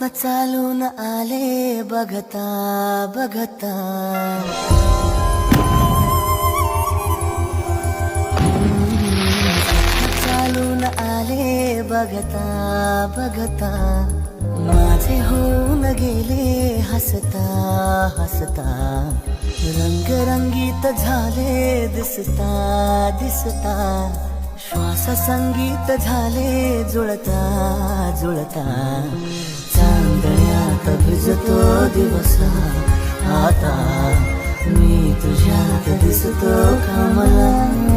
चालून आले बघता बघता, चालून आले बघता बघता, माझे होऊन गेले हसता हसता, रंगरंगीत झाले दिसता दिसता, श्वास संगीत झाले जुळता जुळता, चांदण्यात भिजतो दिवस आता, मी तुझ्यात दिसतो कमला.